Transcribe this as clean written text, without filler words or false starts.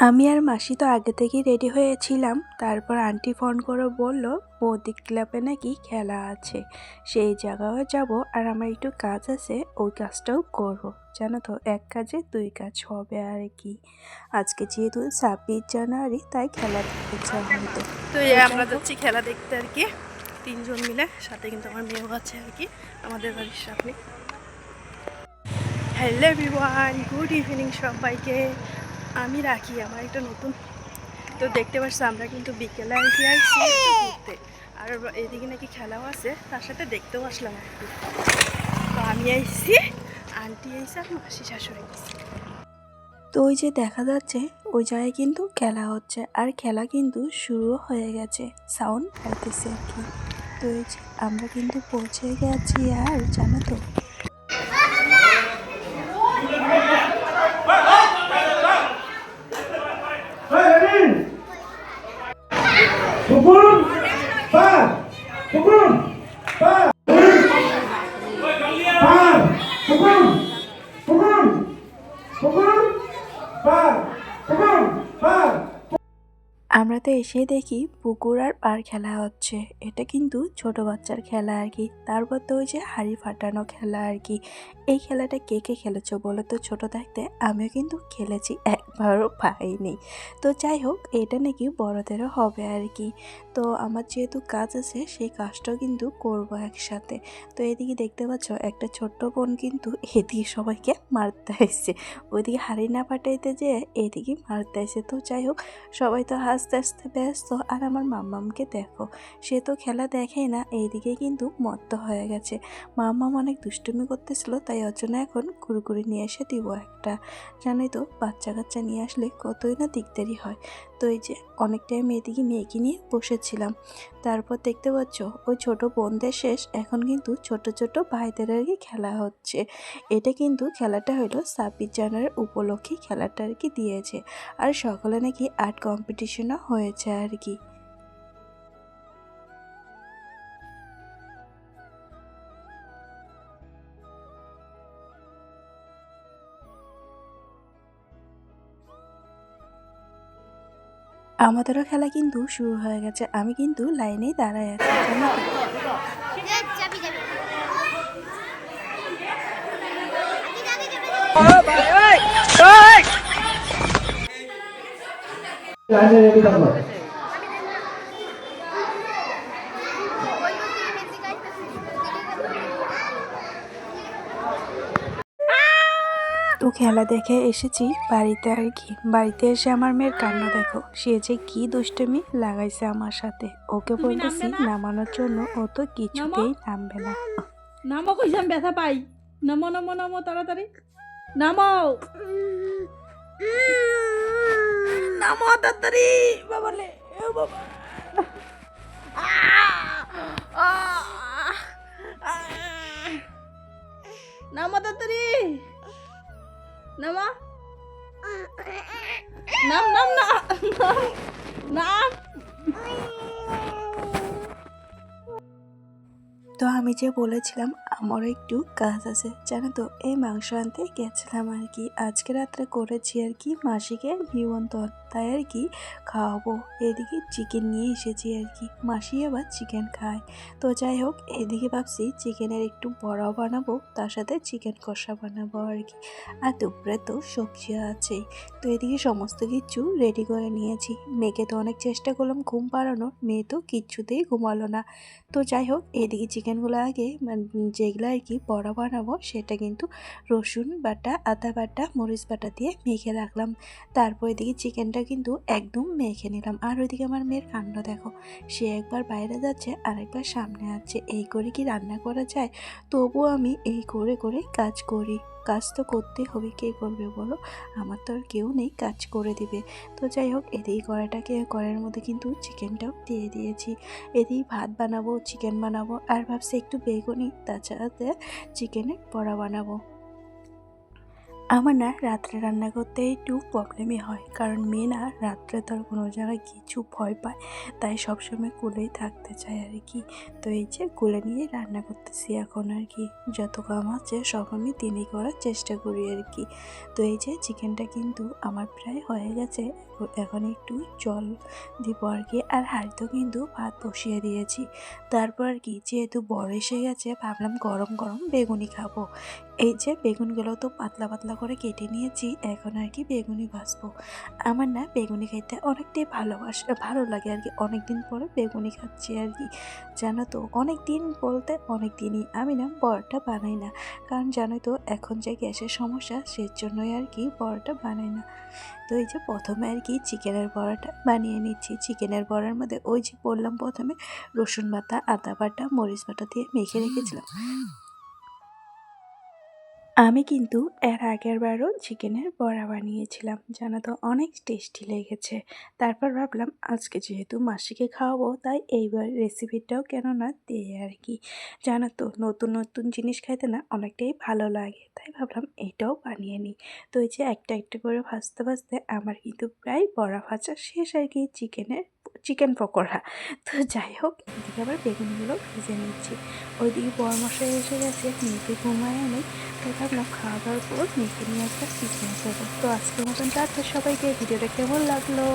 আমি আর মাসি তো আগে থেকেই রেডি হয়েছিলাম। তারপর আন্টি ফোন করে বলল বৌদি ক্লাবে নাকি খেলা আছে, সেই জায়গায় যাব। আর আমার একটু কাজ আছে, ওই কাজটাও করব। জানো তো, এক কাজে দুই কাজ হবে আর কি। আজকে যেহেতু 26 জানুয়ারি, তাই খেলা দেখতে যাওয়া হতো। তো আমরা যাচ্ছি খেলা দেখতে আর কি, 3জন মিলে। সাথে কিন্তু আমার মেয়েও আছে আর কি, আমাদের বাড়ির সামনে। হ্যালো এভরিওয়ান, গুড ইভিনিং সবাইকে। আমি রাখি, আমার একটা নতুন। তো দেখতে পাচ্ছি আমরা কিন্তু বিকেলে আর কি আসছি ঘুরতে। আর এদিকে নাকি খেলাও আছে, তার সাথে দেখতেও আসলাম আর কি। তো আমি আইসি, আন্টি আইসি আর মাসি শাশুড়ি আইসি। তো ওই যে দেখা যাচ্ছে ওই জায়গায় কিন্তু খেলা হচ্ছে, আর খেলা কিন্তু শুরু হয়ে গেছে, সাউন্ড পাইতেছে আর কি। তো এই যে আমরা কিন্তু পৌঁছে গেছি। আর জানো তো, আমরা তো এসে দেখি পুকুর আর পার খেলা হচ্ছে। এটা কিন্তু ছোট বাচ্চার খেলা আর কি। তারপর তো ওই যে হাড়ি ফাটানো খেলা আর কি। এই খেলাটা কে কে খেলেছো বলো তো? ছোট থাকতে আমিও কিন্তু খেলেছি, একবারও পাইনি। তো যাই হোক, এটা নাকি বড়দেরও হবে আর কি। তো আমার যেহেতু কাজ আছে, সেই কাজটাও কিন্তু করব একসাথে। তো এদিকে দেখতে পাচ্ছ একটা ছোট্ট বোন কিন্তু এদিকে সবাইকে মারতে আসছে, ওইদিকে হাড়ি না ফাটাইতে যে এদিকে মারতে আসছে। তো যাই হোক, সবাই তো হাসতে হাসতে ব্যস্ত। আর আমার মাম্মামকে দেখো, সে তো খেলা দেখেই না, এইদিকে কিন্তু মত্ত হয়ে গেছে। মাম্মাম অনেক দুষ্টুমি করতেছিল, তাই ওর জন্য এখন কুরকুরি নিয়ে এসে দিব একটা। জানোই তো, বাচ্চা কাচ্চা নিয়ে আসলে কতই না দিকদারি হয়। তো এই যে অনেক টাইম এদিকে মেয়েকে নিয়ে বসেছিলাম। তারপর দেখতে পাচ্ছ ওই ছোট বোনদের শেষ, এখন কিন্তু ছোট ছোট ভাইদের আর কি খেলা হচ্ছে। এটা কিন্তু খেলাটা হলো 26 জানুয়ারির উপলক্ষে খেলাটা আর কি দিয়েছে। আর সকালে নাকি আর্ট কম্পিটিশনও হয়েছে আর কি। আমাদেরও খেলা কিন্তু শুরু হয়ে গেছে। আমি কিন্তু লাইনেই দাঁড়ায় আছি, জানো তো। তো খেলা দেখে এসেছি বাড়িতে আর কি। বাড়িতে এসে আমার মেয়ের কান্না দেখো, সে যে কি দুষ্টুমি লাগাইছে আমার সাথে। ওকে বলতেছি নামানোর জন্য, ও তো কিছুতেই নামবে না। নামো, কইসাম ব্যথা পাই। নামো নামো নামো, তাড়াতাড়ি নামাও, নামো তাড়াতাড়ি। বাবালে, ও বাবা, নামো তাড়াতাড়ি, নামা, নাম নাম না, নাম। তো আমি যে বলেছিলাম আমারও একটু কাজ আছে, জানো তো, এই মাংস আনতে গেছিলাম আর কি। আজকে রাত্রে করেছি আর কি মাসিকে নিমন্ত্রণ, তাই আর কি খাওয়াবো। এদিকে চিকেন নিয়ে এসেছি আর কি, মাসি আবার চিকেন খায়। তো যাই হোক, এদিকে ভাবছি চিকেনের একটু বড়াও বানাবো, তার সাথে চিকেন কষা বানাবো আর কি। আর দুপুরে তো সবজি আছেই। তো এদিকে সমস্ত কিছু রেডি করে নিয়েছি। মেয়েকে তো অনেক চেষ্টা করলাম ঘুম পাড়ানোর, মেয়ে তো কিচ্ছুতেই ঘুমালো না। তো যাই হোক, এদিকে চিকেনগুলো আগে যেগুলো আর কি বড়া বানাবো, সেটা কিন্তু রসুন বাটা, আদা বাটা, মরিচ বাটা দিয়ে মেখে রাখলাম। তারপর এদিকে চিকেনটা কিন্তু একদম মেখে নিলাম। আর ওইদিকে আমার মেয়ের কাণ্ড দেখো, সে একবার বাইরে যাচ্ছে আর একবার সামনে আছে। এই করে কি রান্না করা যায়? তবুও আমি এই করে করে কাজ করি। কাজ তো করতেই হবে, কে করবে বলো? আমার তো আর কেউ নেই কাজ করে দিবে। তো যাই হোক, এদিকে কড়াইয়ের মধ্যে কিন্তু চিকেনটাও দিয়ে দিয়েছি। এদিকে ভাত বানাবো, চিকেন বানাবো, আর ভাবছি একটু বেগুনি, তাছাড়াতে চিকেনের বড়া বানাবো। আমার না রাত্রে রান্না করতে একটু প্রবলেমই হয়, কারণ মেয়ে না রাত্রে তো আর কোনো জায়গায় কিছু ভয় পায়, তাই সবসময় কোলেই থাকতে চায় আর কি। তো এই যে কোলে নিয়ে রান্না করতেছি এখন আর কি, যত কাম আছে সব আমি দিনই করার চেষ্টা করি আর কি। তো এই যে চিকেনটা কিন্তু আমার প্রায় হয়ে গেছে, এখন একটু জল দিব আর কি, আর হাঁড়িতেও কিন্তু ভাত বসিয়ে দিয়েছি। তারপর আর কি যেহেতু বড় এসে গেছে, ভাবলাম গরম গরম বেগুনি খাবো। এই যে বেগুনগুলো তো পাতলা পাতলা করে কেটে নিয়েছি, এখন আর কি বেগুনি ভাজবো। আমার না বেগুনি খেতে অনেকটাই ভালো লাগে আর কি, অনেক দিন পরে বেগুনি খাচ্ছি আর কি। জানো তো অনেক দিন বলতে অনেক দিনই আমি না বড়টা বানাই না, কারণ জানো তো এখন যে গ্যাসের সমস্যা, সেজন্যই আর কি বড়টা বানাই না। তো এই যে প্রথমে আর কি চিকেনের বড়াটা বানিয়ে নিচ্ছি। চিকেনের বড়ার মধ্যে ওই যে বললাম প্রথমে রসুন বাটা, আদা বাটা, মরিচ বাটা দিয়ে মেখে রেখেছিলাম। আমি কিন্তু এর আগের বারও চিকেনের বড়া বানিয়েছিলাম, জানো তো অনেক টেস্টি লেগেছে। তারপর ভাবলাম আজকে যেহেতু মাসিকে খাওয়াবো, তাই এইবার রেসিপিটাও কেন না দিই আর কি। জানো তো নতুন নতুন জিনিস খাইতে না অনেকটাই ভালো লাগে, তাই ভাবলাম এটাও বানিয়ে নিই। তো এই যে একটা একটা করে ভাজতে ভাজতে আমার কিন্তু প্রায় বড়া ভাজা শেষ আর কি, চিকেন পকোড়া। তো যাই হোক, এদিকে আবার বেগুনগুলো ভেজে নিচ্ছি। ওইদিকে বড় মশাই এসে গেছে, মেয়েকে ঘুমায় নেই, তাই ভাবলাম খাওয়া দাওয়ার পর মেয়েকে নিয়ে একটা পিকনিক যাবো। তো আজকের মতন টাটা সবাইকে, ভিডিওটা কেমন লাগলো?